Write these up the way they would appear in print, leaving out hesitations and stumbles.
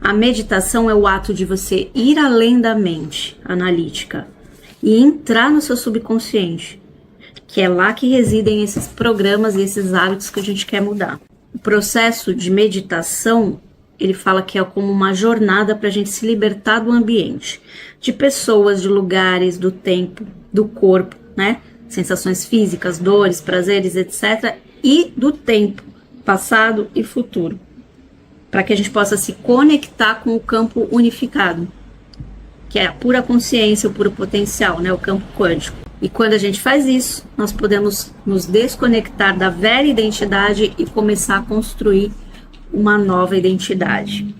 A meditação é o ato de você ir além da mente analítica e entrar no seu subconsciente, que é lá que residem esses programas e esses hábitos que a gente quer mudar. O processo de meditação, ele fala que é como uma jornada para a gente se libertar do ambiente, de pessoas, de lugares, do tempo, do corpo, né? Sensações físicas, dores, prazeres, etc. E do tempo, passado e futuro, para que a gente possa se conectar com o campo unificado, que é a pura consciência, o puro potencial, né? O campo quântico. E quando a gente faz isso, nós podemos nos desconectar da velha identidade e começar a construir uma nova identidade.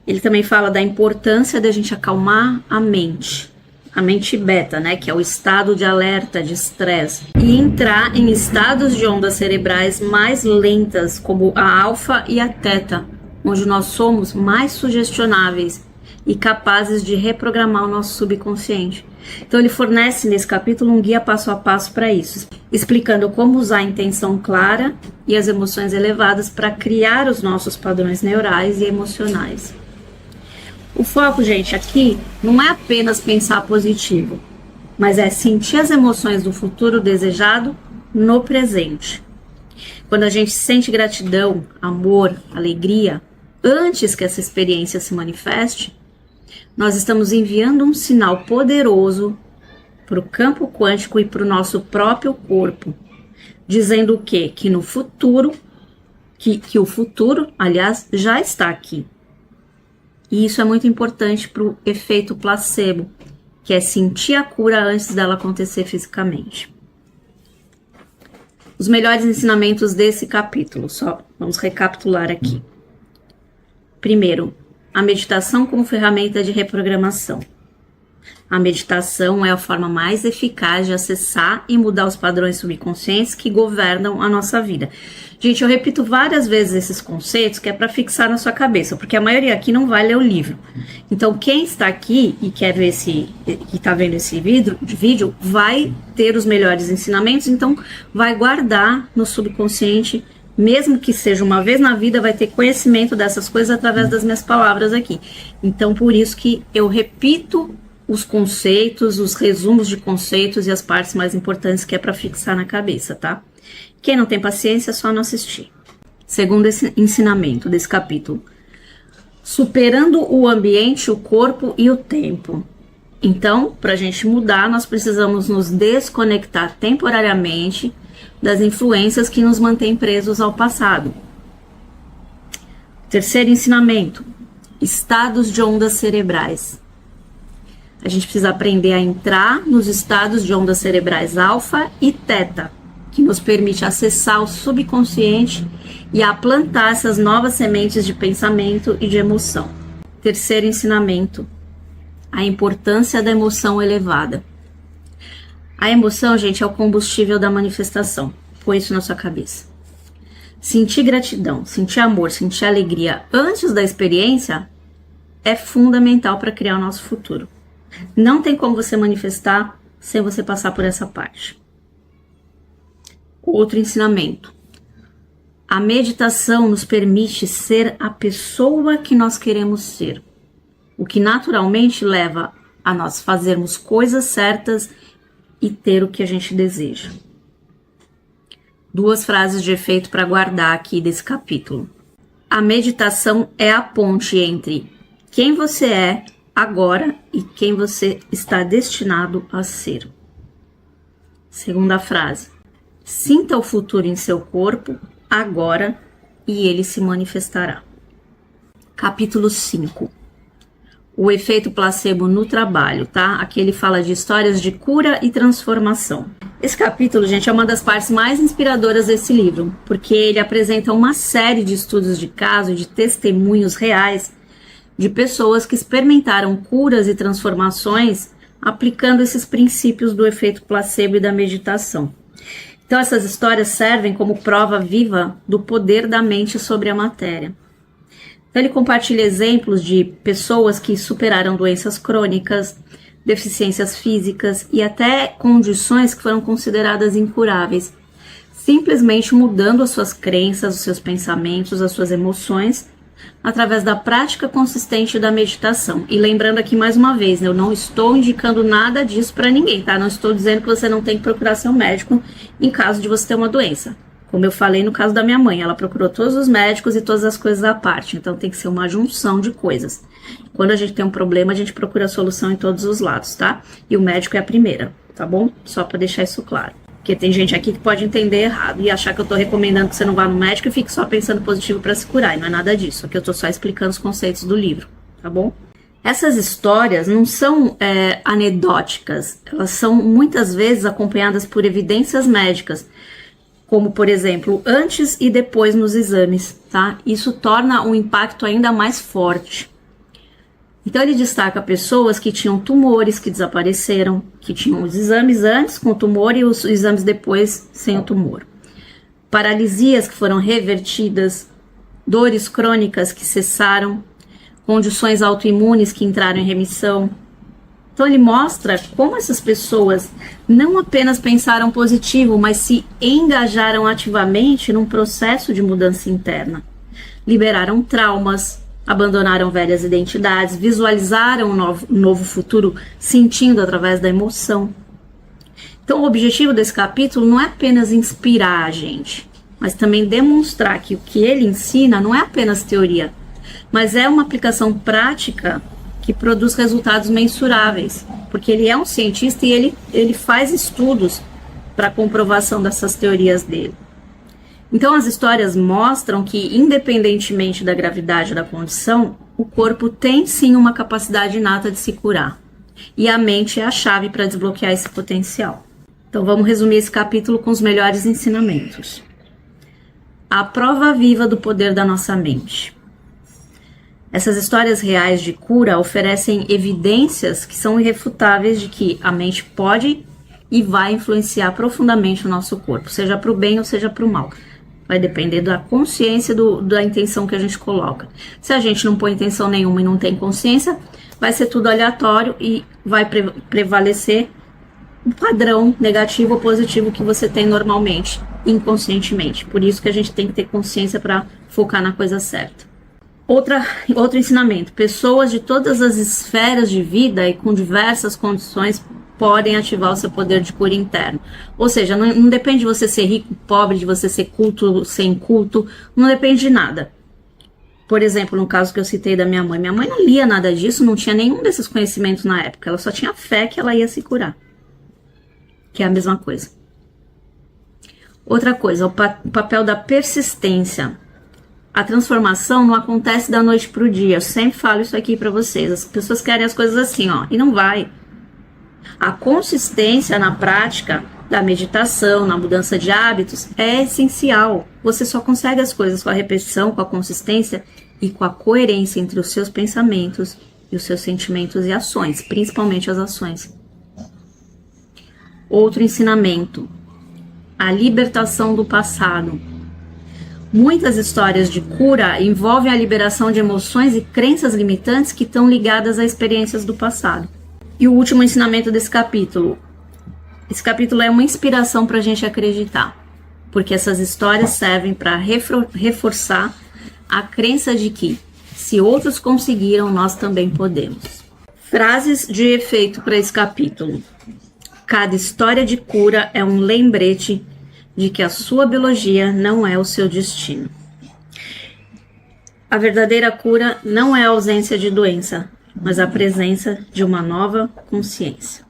Ele também fala da importância da gente acalmar a mente beta, né, que é o estado de alerta, de estresse, e entrar em estados de ondas cerebrais mais lentas, como a alfa e a teta, onde nós somos mais sugestionáveis e capazes de reprogramar o nosso subconsciente. Então ele fornece nesse capítulo um guia passo a passo para isso, explicando como usar a intenção clara e as emoções elevadas para criar os nossos padrões neurais e emocionais. O foco, gente, aqui não é apenas pensar positivo, mas é sentir as emoções do futuro desejado no presente. Quando a gente sente gratidão, amor, alegria, antes que essa experiência se manifeste, nós estamos enviando um sinal poderoso para o campo quântico e para o nosso próprio corpo, dizendo o quê? Que no futuro, que o futuro, aliás, já está aqui. E isso é muito importante para o efeito placebo, que é sentir a cura antes dela acontecer fisicamente. Os melhores ensinamentos desse capítulo, só vamos recapitular aqui. Primeiro, a meditação como ferramenta de reprogramação. A meditação é a forma mais eficaz de acessar e mudar os padrões subconscientes que governam a nossa vida. Gente, eu repito várias vezes esses conceitos que é para fixar na sua cabeça, porque a maioria aqui não vai ler o livro. Então, quem está aqui e quer ver que está vendo esse vídeo vai ter os melhores ensinamentos, então vai guardar no subconsciente, mesmo que seja uma vez na vida, vai ter conhecimento dessas coisas através das minhas palavras aqui. Então, por isso que eu repito os conceitos, os resumos de conceitos e as partes mais importantes que é para fixar na cabeça, tá? Quem não tem paciência é só não assistir. Segundo esse ensinamento desse capítulo, superando o ambiente, o corpo e o tempo. Então, para a gente mudar, nós precisamos nos desconectar temporariamente das influências que nos mantêm presos ao passado. Terceiro ensinamento, estados de ondas cerebrais. A gente precisa aprender a entrar nos estados de ondas cerebrais alfa e teta, que nos permite acessar o subconsciente e a plantar essas novas sementes de pensamento e de emoção. Terceiro ensinamento, a importância da emoção elevada. A emoção, gente, é o combustível da manifestação. Põe isso na sua cabeça. Sentir gratidão, sentir amor, sentir alegria antes da experiência é fundamental para criar o nosso futuro. Não tem como você manifestar sem você passar por essa parte. Outro ensinamento. A meditação nos permite ser a pessoa que nós queremos ser, o que naturalmente leva a nós fazermos coisas certas e ter o que a gente deseja. Duas frases de efeito para guardar aqui desse capítulo. A meditação é a ponte entre quem você é agora e quem você está destinado a ser. Segunda frase. Sinta o futuro em seu corpo agora e ele se manifestará. Capítulo 5. O efeito placebo no trabalho, tá? Aqui ele fala de histórias de cura e transformação. Esse capítulo, gente, é uma das partes mais inspiradoras desse livro, porque ele apresenta uma série de estudos de caso e de testemunhos reais de pessoas que experimentaram curas e transformações aplicando esses princípios do efeito placebo e da meditação. Então essas histórias servem como prova viva do poder da mente sobre a matéria. Então ele compartilha exemplos de pessoas que superaram doenças crônicas, deficiências físicas e até condições que foram consideradas incuráveis, simplesmente mudando as suas crenças, os seus pensamentos, as suas emoções através da prática consistente da meditação. E lembrando aqui mais uma vez, né, eu não estou indicando nada disso para ninguém, tá? Não estou dizendo que você não tem que procurar seu médico em caso de você ter uma doença. Como eu falei no caso da minha mãe, ela procurou todos os médicos e todas as coisas à parte. Então tem que ser uma junção de coisas. Quando a gente tem um problema, a gente procura a solução em todos os lados, tá? E o médico é a primeira, tá bom? Só para deixar isso claro. Porque tem gente aqui que pode entender errado e achar que eu tô recomendando que você não vá no médico e fique só pensando positivo para se curar. E não é nada disso. Aqui eu tô só explicando os conceitos do livro, tá bom? Essas histórias não são anedóticas. Elas são muitas vezes acompanhadas por evidências médicas. Como, por exemplo, antes e depois nos exames, tá? Isso torna o impacto ainda mais forte. Então ele destaca pessoas que tinham tumores que desapareceram, que tinham os exames antes com o tumor e os exames depois sem o tumor. Paralisias que foram revertidas, dores crônicas que cessaram, condições autoimunes que entraram em remissão. Então ele mostra como essas pessoas não apenas pensaram positivo, mas se engajaram ativamente num processo de mudança interna. Liberaram traumas, abandonaram velhas identidades, visualizaram um novo futuro sentindo através da emoção. Então o objetivo desse capítulo não é apenas inspirar a gente, mas também demonstrar que o que ele ensina não é apenas teoria, mas é uma aplicação prática que produz resultados mensuráveis, porque ele é um cientista e ele faz estudos para comprovação dessas teorias dele. Então as histórias mostram que, independentemente da gravidade da condição, o corpo tem sim uma capacidade inata de se curar, e a mente é a chave para desbloquear esse potencial. Então vamos resumir esse capítulo com os melhores ensinamentos. A prova viva do poder da nossa mente. Essas histórias reais de cura oferecem evidências que são irrefutáveis de que a mente pode e vai influenciar profundamente o nosso corpo, seja para o bem ou seja para o mal. Vai depender da consciência da intenção que a gente coloca. Se a gente não põe intenção nenhuma e não tem consciência, vai ser tudo aleatório e vai prevalecer o padrão negativo ou positivo que você tem normalmente, inconscientemente. Por isso que a gente tem que ter consciência para focar na coisa certa. Outro ensinamento: pessoas de todas as esferas de vida e com diversas condições podem ativar o seu poder de cura interno. Ou seja, não depende de você ser rico, pobre, de você ser culto, sem culto, não depende de nada. Por exemplo, no caso que eu citei da minha mãe não lia nada disso, não tinha nenhum desses conhecimentos na época, ela só tinha fé que ela ia se curar, que é a mesma coisa. Outra coisa, o papel da persistência. A transformação não acontece da noite para o dia. Eu sempre falo isso aqui para vocês. As pessoas querem as coisas assim, ó, e não vai. A consistência na prática da meditação, na mudança de hábitos, é essencial. Você só consegue as coisas com a repetição, com a consistência e com a coerência entre os seus pensamentos e os seus sentimentos e ações, principalmente as ações. Outro ensinamento: a libertação do passado. Muitas histórias de cura envolvem a liberação de emoções e crenças limitantes que estão ligadas a experiências do passado. E o último ensinamento desse capítulo. Esse capítulo é uma inspiração para a gente acreditar, porque essas histórias servem para reforçar a crença de que, se outros conseguiram, nós também podemos. Frases de efeito para esse capítulo. Cada história de cura é um lembrete de que a sua biologia não é o seu destino. A verdadeira cura não é a ausência de doença, mas a presença de uma nova consciência.